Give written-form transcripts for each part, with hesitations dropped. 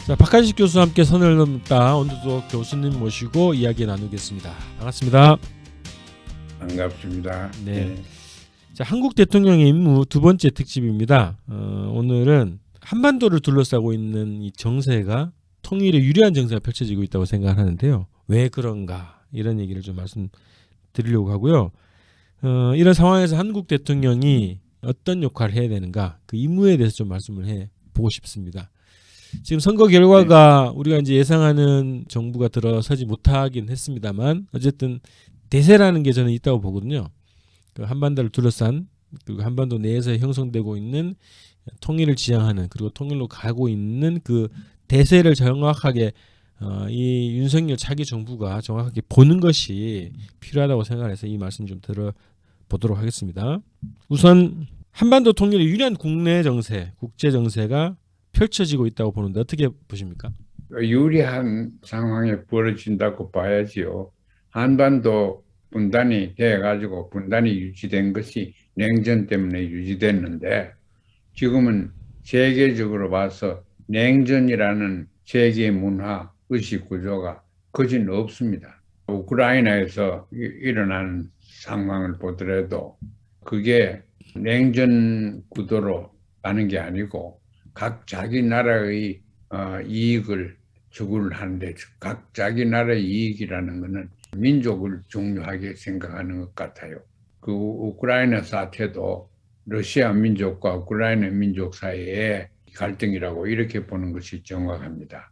자, 박한식 교수와 함께 선을 넘다 오늘도 교수님 모시고 이야기 나누겠습니다. 반갑습니다. 반갑습니다. 네. 자, 한국 대통령의 임무 두 번째 특집입니다. 오늘은 한반도를 둘러싸고 있는 이 정세가 통일에 유리한 정세가 펼쳐지고 있다고 생각하는데요. 왜 그런가 이런 얘기를 좀 말씀드리려고 하고요. 이런 상황에서 한국 대통령이 어떤 역할을 해야 되는가 그 임무에 대해서 좀 말씀을 해 보고 싶습니다. 지금 선거 결과가 우리가 이제 예상하는 정부가 들어서지 못하긴 했습니다만 어쨌든 대세라는 게 저는 있다고 보거든요. 그 한반도를 둘러싼 그리고 한반도 내에서 형성되고 있는 통일을 지향하는 그리고 통일로 가고 있는 그 대세를 정확하게 이 윤석열 차기 정부가 정확하게 보는 것이 필요하다고 생각해서 이 말씀 좀 들어보도록 하겠습니다. 우선 한반도 통일에 유리한 국내 정세, 국제 정세가 펼쳐지고 있다고 보는데 어떻게 보십니까? 유리한 상황이 벌어진다고 봐야지요. 한반도 분단이 돼가지고 분단이 유지된 것이 냉전 때문에 유지됐는데 지금은 세계적으로 봐서 냉전이라는 세계 문화 의식 구조가 거진 없습니다. 우크라이나에서 일어나는 상황을 보더라도 그게 냉전 구도로 가는 게 아니고 각 자기 나라의 이익을 추구를 하는데 각 자기 나라의 이익이라는 것은 민족을 중요하게 생각하는 것 같아요. 그 우크라이나 사태도 러시아 민족과 우크라이나 민족 사이에 갈등이라고 이렇게 보는 것이 정확합니다.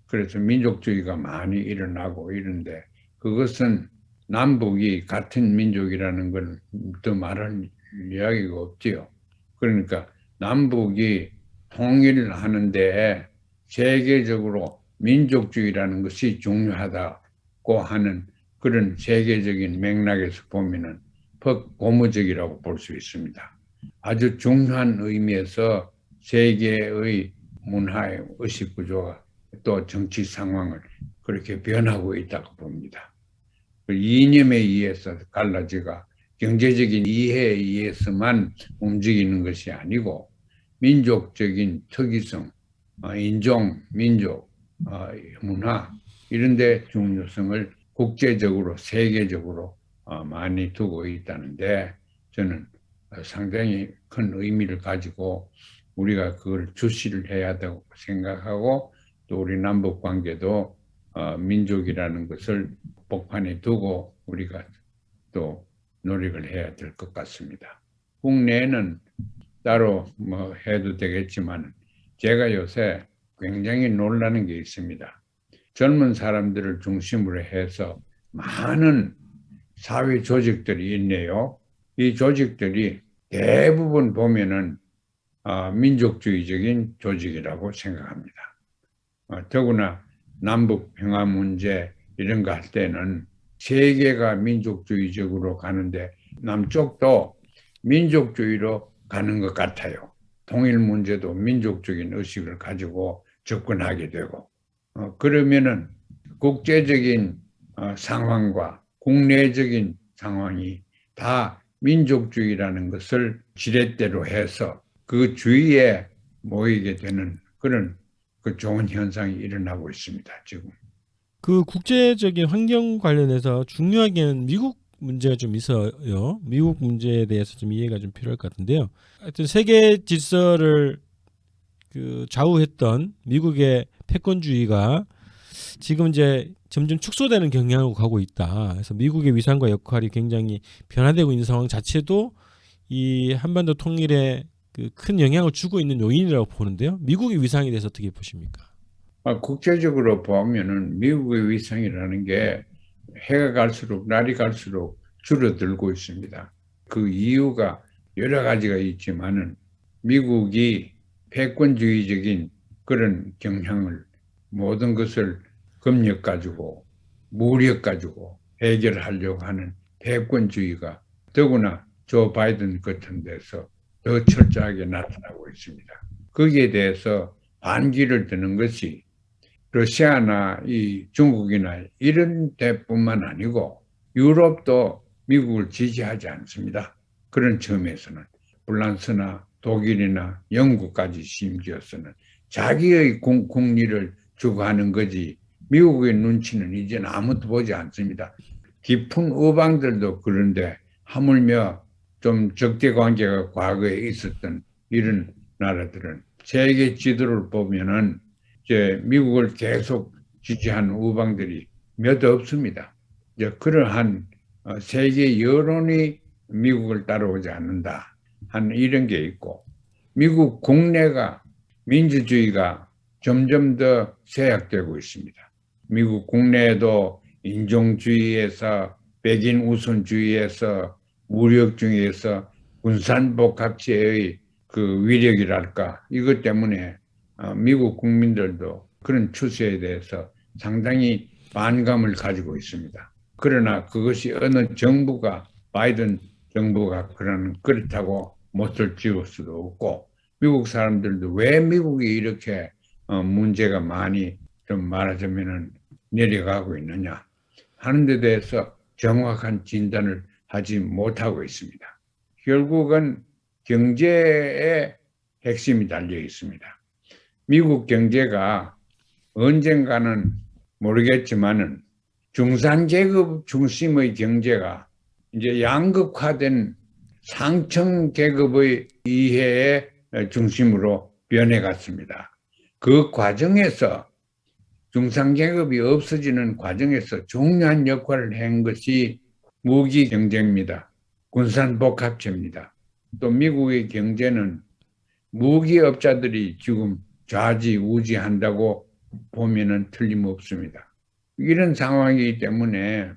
그래서 민족주의가 많이 일어나고 이런데 그것은 남북이 같은 민족이라는 걸 더 말할 이야기가 없지요. 그러니까 남북이 통일을 하는데 세계적으로 민족주의라는 것이 중요하다고 하는 그런 세계적인 맥락에서 보면은 고무적이라고 볼 수 있습니다. 아주 중요한 의미에서 세계의 문화의 의식 구조가 또 정치 상황을 그렇게 변하고 있다고 봅니다. 그 이념에 의해서 갈라지가 경제적인 이해에 의해서만 움직이는 것이 아니고 민족적인 특이성, 인종, 민족, 문화 이런 데 중요성을 국제적으로 세계적으로 많이 두고 있다는데 저는 상당히 큰 의미를 가지고 우리가 그걸 주시를 해야 되고 생각하고 또 우리 남북 관계도 민족이라는 것을 복판에 두고 우리가 또 노력을 해야 될 것 같습니다. 국내에는 따로 뭐 해도 되겠지만 제가 요새 굉장히 놀라는 게 있습니다. 젊은 사람들을 중심으로 해서 많은 사회 조직들이 있네요. 이 조직들이 대부분 보면은 민족주의적인 조직이라고 생각합니다. 더구나 남북 평화 문제 이런 거 할 때는 세계가 민족주의적으로 가는데 남쪽도 민족주의로 가는 것 같아요. 통일 문제도 민족적인 의식을 가지고 접근하게 되고 그러면은 국제적인 상황과 국내적인 상황이 다 민족주의라는 것을 지렛대로 해서 그 주위에 모이게 되는 그런 그 좋은 현상이 일어나고 있습니다. 지금. 그 국제적인 환경 관련해서 중요하게는 미국 문제가 좀 있어요. 미국 문제에 대해서 좀 이해가 좀 필요할 것 같은데요. 하여튼 세계 질서를 그 좌우했던 미국의 패권주의가 지금 이제 점점 축소되는 경향으로 가고 있다. 그래서 미국의 위상과 역할이 굉장히 변화되고 있는 상황 자체도 이 한반도 통일에 그 큰 영향을 주고 있는 요인이라고 보는데요. 미국의 위상에 대해서 어떻게 보십니까? 국제적으로 보면은 미국의 위상이라는 게 해가 갈수록 날이 갈수록 줄어들고 있습니다. 그 이유가 여러 가지가 있지만은 미국이 패권주의적인 그런 경향을 모든 것을 검역 가지고 무력 가지고 해결하려고 하는 패권주의가 더구나 조 바이든 같은 데서 더 철저하게 나타나고 있습니다. 거기에 대해서 반기를 드는 것이 러시아나 이 중국이나 이런 데뿐만 아니고 유럽도 미국을 지지하지 않습니다. 그런 점에서는 프랑스나 독일이나 영국까지 심지어서는 자기의 국리를 주고 하는 거지 미국의 눈치는 이제는 아무도 보지 않습니다. 깊은 우방들도 그런데 하물며 좀 적대 관계가 과거에 있었던 이런 나라들은 세계 지도를 보면은 이제 미국을 계속 지지한 우방들이 몇 없습니다. 이제 그러한 세계 여론이 미국을 따라오지 않는다 하는 이런 게 있고 미국 국내가 민주주의가 점점 더 쇠약되고 있습니다. 미국 국내에도 인종주의에서 백인 우선주의에서 무력주의에서 군산복합체의 그 위력이랄까 이것 때문에 미국 국민들도 그런 추세에 대해서 상당히 반감을 가지고 있습니다. 그러나 그것이 어느 정부가 바이든 정부가 그렇다고 못을 지을 수도 없고 미국 사람들도 왜 미국이 이렇게 문제가 많이 좀 말하자면은 내려가고 있느냐 하는 데 대해서 정확한 진단을 하지 못하고 있습니다. 결국은 경제에 핵심이 달려 있습니다. 미국 경제가 언젠가는 모르겠지만은 중산계급 중심의 경제가 이제 양극화된 상층 계급의 이해의 중심으로 변해갔습니다. 그 과정에서 중산계급이 없어지는 과정에서 중요한 역할을 한 것이 무기 경제입니다. 군산복합체입니다. 또 미국의 경제는 무기업자들이 지금 좌지우지한다고 보면은 틀림없습니다. 이런 상황이기 때문에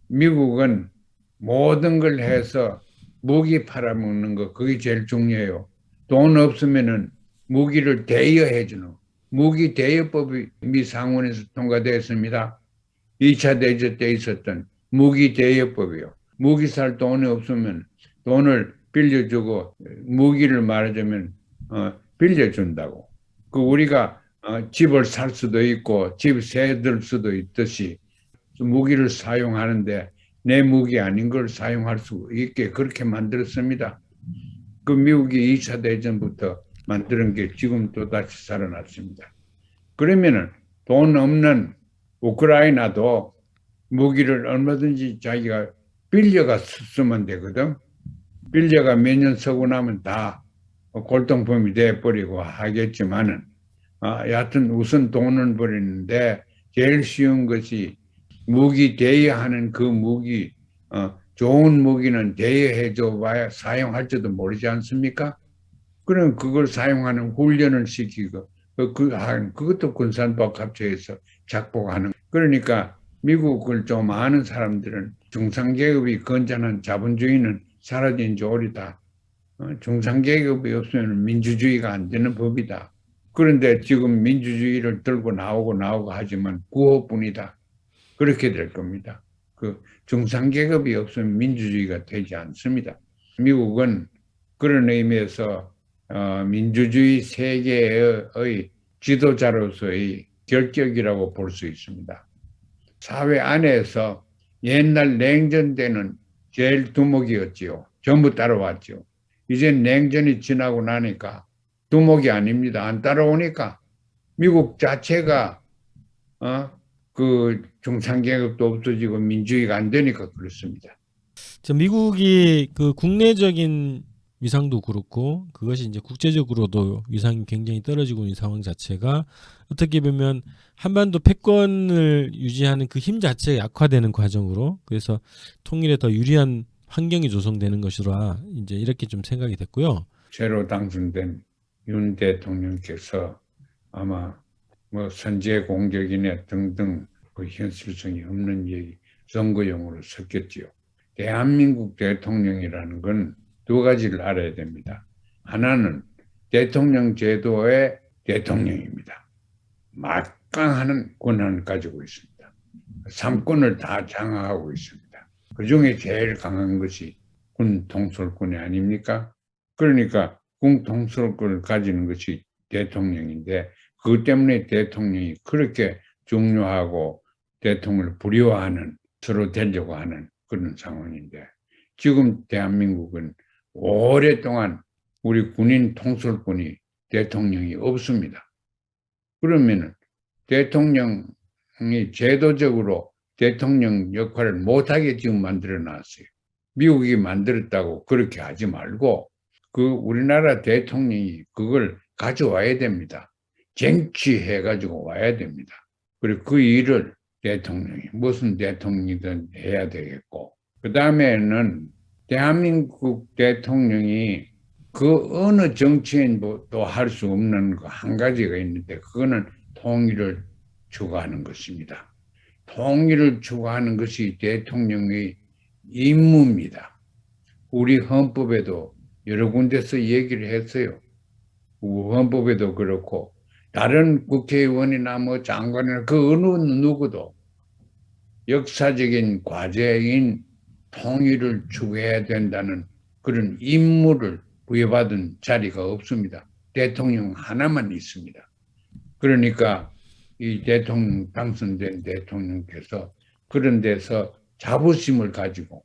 미국은 모든 걸 해서 무기 팔아먹는 거 그게 제일 중요해요. 돈 없으면은 무기를 대여해주는 무기 대여법이 미 상원에서 통과되었습니다. 2차 대전 때 있었던 무기 대여법이요. 무기 살 돈이 없으면 돈을 빌려주고 무기를 말하자면 빌려준다고. 그 우리가 집을 살 수도 있고 집 세들 수도 있듯이 무기를 사용하는데 내 무기 아닌 걸 사용할 수 있게 그렇게 만들었습니다. 그 미국이 2차 대전부터 만드는 게 지금 또다시 살아났습니다. 그러면은 돈 없는 우크라이나도 무기를 얼마든지 자기가 빌려가 쓰면 되거든. 빌려가 몇 년 쓰고 나면 다 골동품이 돼버리고 하겠지만은 여하튼 우선 돈은 버리는데 제일 쉬운 것이 무기 대여하는 그 무기 좋은 무기는 대여해줘 봐야 사용할지도 모르지 않습니까? 그럼 그걸 사용하는 훈련을 시키고 그것도 군산복합체에서 작복하는 그러니까 미국을 좀 아는 사람들은 중산계급이 건전한 자본주의는 사라진 지 오래다. 중산계급이 없으면 민주주의가 안 되는 법이다. 그런데 지금 민주주의를 들고 나오고 하지만 구호뿐이다. 그렇게 될 겁니다. 그 중산계급이 없으면 민주주의가 되지 않습니다. 미국은 그런 의미에서 민주주의 세계의 지도자로서의 결격이라고 볼 수 있습니다. 사회 안에서 옛날 냉전 때는 제일 두목이었지요. 전부 따라왔죠. 이제 냉전이 지나고 나니까 두목이 아닙니다. 안 따라오니까 미국 자체가 그 중산계급도 없어지고 민주주의가 안 되니까 그렇습니다. 미국이 그 국내적인 위상도 그렇고 그것이 이제 국제적으로도 위상이 굉장히 떨어지고 있는 상황 자체가 어떻게 보면 한반도 패권을 유지하는 그 힘 자체가 약화되는 과정으로 그래서 통일에 더 유리한 환경이 조성되는 것이라 이제 이렇게 좀 생각이 됐고요. 새로 당선된 윤 대통령께서 아마 뭐 선제 공격이네 등등 그 현실성이 없는 얘기 선거용으로 섞였지요. 대한민국 대통령이라는 건 두 가지를 알아야 됩니다. 하나는 대통령 제도의 대통령입니다. 막강한 권한을 가지고 있습니다. 3권을 다 장악하고 있습니다. 그중에 제일 강한 것이 군 통솔권이 아닙니까? 그러니까 군 통솔권을 가지는 것이 대통령인데 그것 때문에 대통령이 그렇게 중요하고 대통령을 부려워하는 서로 되려고 하는 그런 상황인데 지금 대한민국은 오랫동안 우리 군인 통솔권이 대통령이 없습니다. 그러면은 대통령이 제도적으로 대통령 역할을 못하게 지금 만들어놨어요. 미국이 만들었다고 그렇게 하지 말고 우리나라 대통령이 그걸 가져와야 됩니다. 쟁취해가지고 와야 됩니다. 그리고 그 일을 대통령이 무슨 대통령이든 해야 되겠고, 그 다음에는 대한민국 대통령이 그 어느 정치인도 할 수 없는 그 한 가지가 있는데, 그거는 통일을 추구하는 것입니다. 통일을 추구하는 것이 대통령의 임무입니다. 우리 헌법에도 여러 군데서 얘기를 했어요. 헌법에도 그렇고 다른 국회의원이나 뭐 장관이나 그 어느 누구도 역사적인 과제인 통일을 추구해야 된다는 그런 임무를 부여받은 자리가 없습니다. 대통령 하나만 있습니다. 그러니까 이 대통령 당선된 대통령께서 그런 데서 자부심을 가지고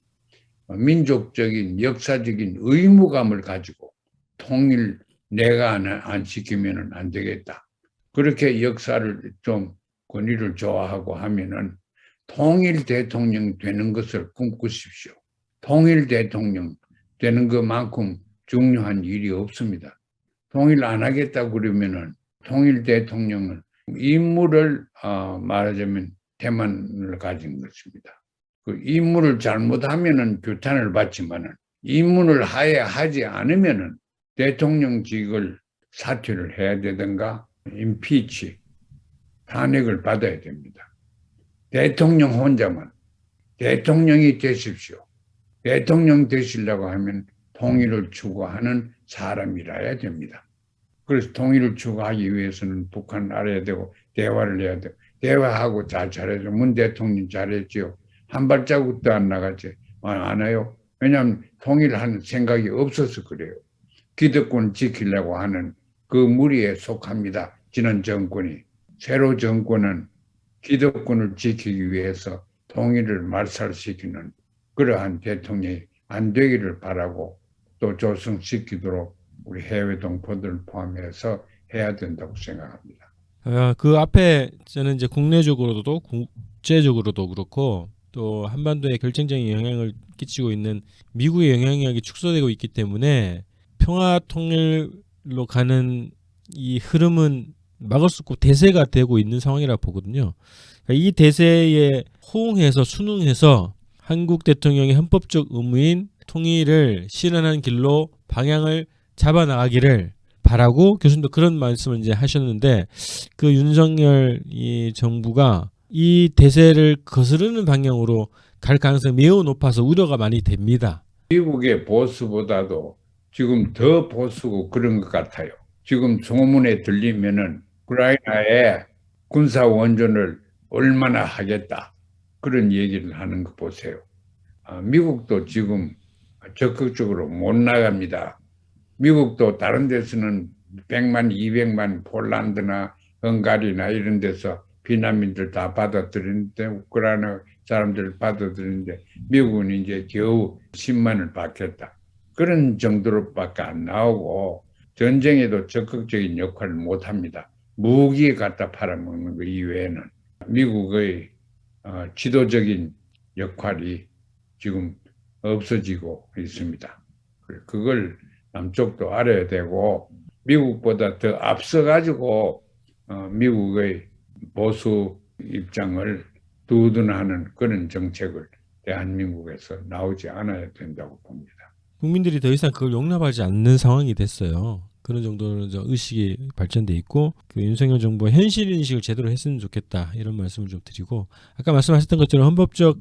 민족적인 역사적인 의무감을 가지고 통일 내가 안 시키면 안 되겠다. 그렇게 역사를 좀 권위를 좋아하고 하면은 통일 대통령 되는 것을 꿈꾸십시오. 통일 대통령 되는 것만큼 중요한 일이 없습니다. 통일 안 하겠다 그러면은 통일 대통령은 임무를 말하자면 태만을 가진 것입니다. 그 임무를 잘못하면은 규탄을 받지만은 임무를 하지 않으면은 대통령직을 사퇴를 해야 되든가 임피치 탄핵을 받아야 됩니다. 대통령 혼자만 대통령이 되십시오. 대통령 되시려고 하면 통일을 추구하는 사람이라야 됩니다. 그래서 통일을 추구하기 위해서는 북한을 알아야 되고 대화를 해야 되고 대화하고 잘해줘. 문 대통령 잘했지요. 한 발자국도 안 나가지. 안 해요. 왜냐하면 통일하는 생각이 없어서 그래요. 기득권 지키려고 하는 그 무리에 속합니다. 지난 정권이. 새로 정권은 기득권을 지키기 위해서 통일을 말살시키는 그러한 대통령이 안 되기를 바라고 또 조성시키도록 우리 해외 동포들 포함해서 해야 된다고 생각합니다. 그 앞에 저는 이제 국내적으로도 국제적으로도 그렇고 또 한반도에 결정적인 영향을 끼치고 있는 미국의 영향력이 축소되고 있기 때문에 평화 통일로 가는 이 흐름은 막을 수 없고 대세가 되고 있는 상황이라고 보거든요. 그러니까 이 대세에 호응해서 순응해서 한국 대통령의 헌법적 의무인 통일을 실현하는 길로 방향을 잡아 나가기를 바라고 교수님도 그런 말씀을 이제 하셨는데 그 윤석열 이 정부가 이 대세를 거스르는 방향으로 갈 가능성이 매우 높아서 우려가 많이 됩니다. 미국의 보수보다도 지금 더 보수고 그런 것 같아요. 지금 소문에 들리면은 우크라이나에 군사 원전을 얼마나 하겠다 그런 얘기를 하는 거 보세요. 미국도 지금 적극적으로 못 나갑니다. 미국도 다른 데서는 100만, 200만 폴란드나 헝가리나 이런 데서 피난민들 다 받아들이는데 우크라이나 사람들 받아들이는데 미국은 이제 겨우 10만을 받겠다. 그런 정도로밖에 안 나오고 전쟁에도 적극적인 역할을 못합니다. 무기 갖다 팔아먹는 거 이외에는 미국의 지도적인 역할이 지금 없어지고 있습니다. 그걸 남쪽도 알아야 되고 미국보다 더 앞서가지고 미국의 보수 입장을 두둔하는 그런 정책을 대한민국에서 나오지 않아야 된다고 봅니다. 국민들이 더 이상 그걸 용납하지 않는 상황이 됐어요. 그런 정도는 의식이 발전돼 있고 그 윤석열 정부가 현실 인식을 제대로 했으면 좋겠다 이런 말씀을 좀 드리고 아까 말씀하셨던 것처럼 헌법적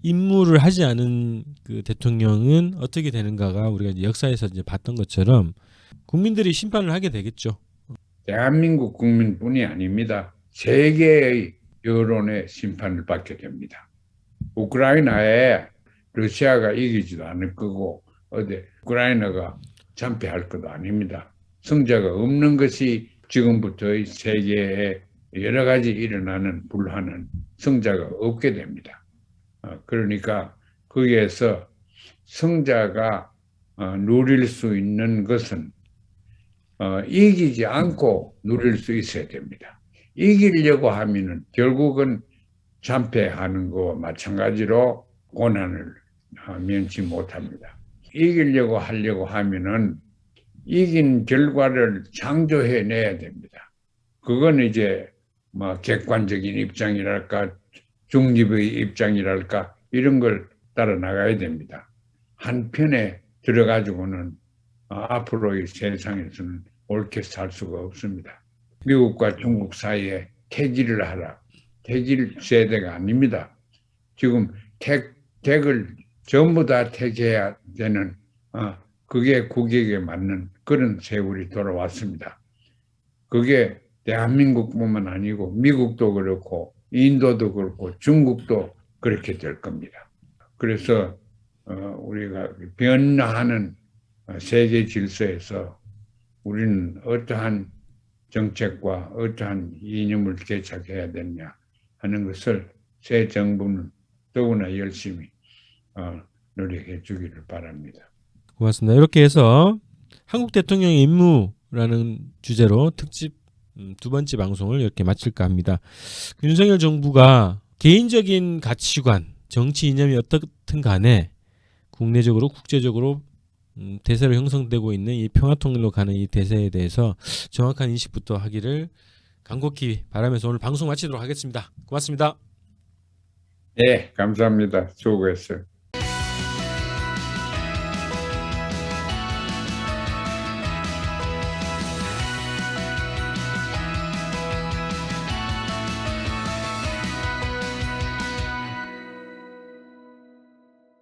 임무를 하지 않은 그 대통령은 어떻게 되는가가 우리가 이제 역사에서 이제 봤던 것처럼 국민들이 심판을 하게 되겠죠. 대한민국 국민뿐이 아닙니다. 세계의 여론의 심판을 받게 됩니다. 우크라이나에 러시아가 이기지도 않을 거고 어디 우크라이나가 참패할 것도 아닙니다. 승자가 없는 것이 지금부터의 세계에 여러 가지 일어나는 불화는 승자가 없게 됩니다. 그러니까 거기에서 승자가 누릴 수 있는 것은 이기지 않고 누릴 수 있어야 됩니다. 이기려고 하면은 결국은 참패하는 거와 마찬가지로 고난을 면치 못합니다. 이기려고 하려고 하면은 이긴 결과를 창조해내야 됩니다. 그건 이제 뭐 객관적인 입장이랄까 중립의 입장이랄까 이런 걸 따라 나가야 됩니다. 한편에 들어가지고는 앞으로의 세상에서는 옳게 살 수가 없습니다. 미국과 중국 사이에 태기를 하라. 태길 세대가 아닙니다. 지금 덱을 전부 다 택해야 되는 그게 국익에 맞는 그런 세월이 돌아왔습니다. 그게 대한민국뿐만 아니고 미국도 그렇고 인도도 그렇고 중국도 그렇게 될 겁니다. 그래서 우리가 변화하는 세계 질서에서 우리는 어떠한 정책과 어떠한 이념을 개척해야 되느냐 하는 것을 새 정부는 더구나 열심히 노력해 주기를 바랍니다. 고맙습니다. 이렇게 해서 한국 대통령의 임무라는 주제로 특집 두 번째 방송을 이렇게 마칠까 합니다. 윤석열 정부가 개인적인 가치관, 정치 이념이 어떻든 간에 국내적으로 국제적으로 대세로 형성되고 있는 이 평화통일로 가는 이 대세에 대해서 정확한 인식부터 하기를 간곡히 바라면서 오늘 방송 마치도록 하겠습니다. 고맙습니다. 네, 감사합니다. 수고했어요.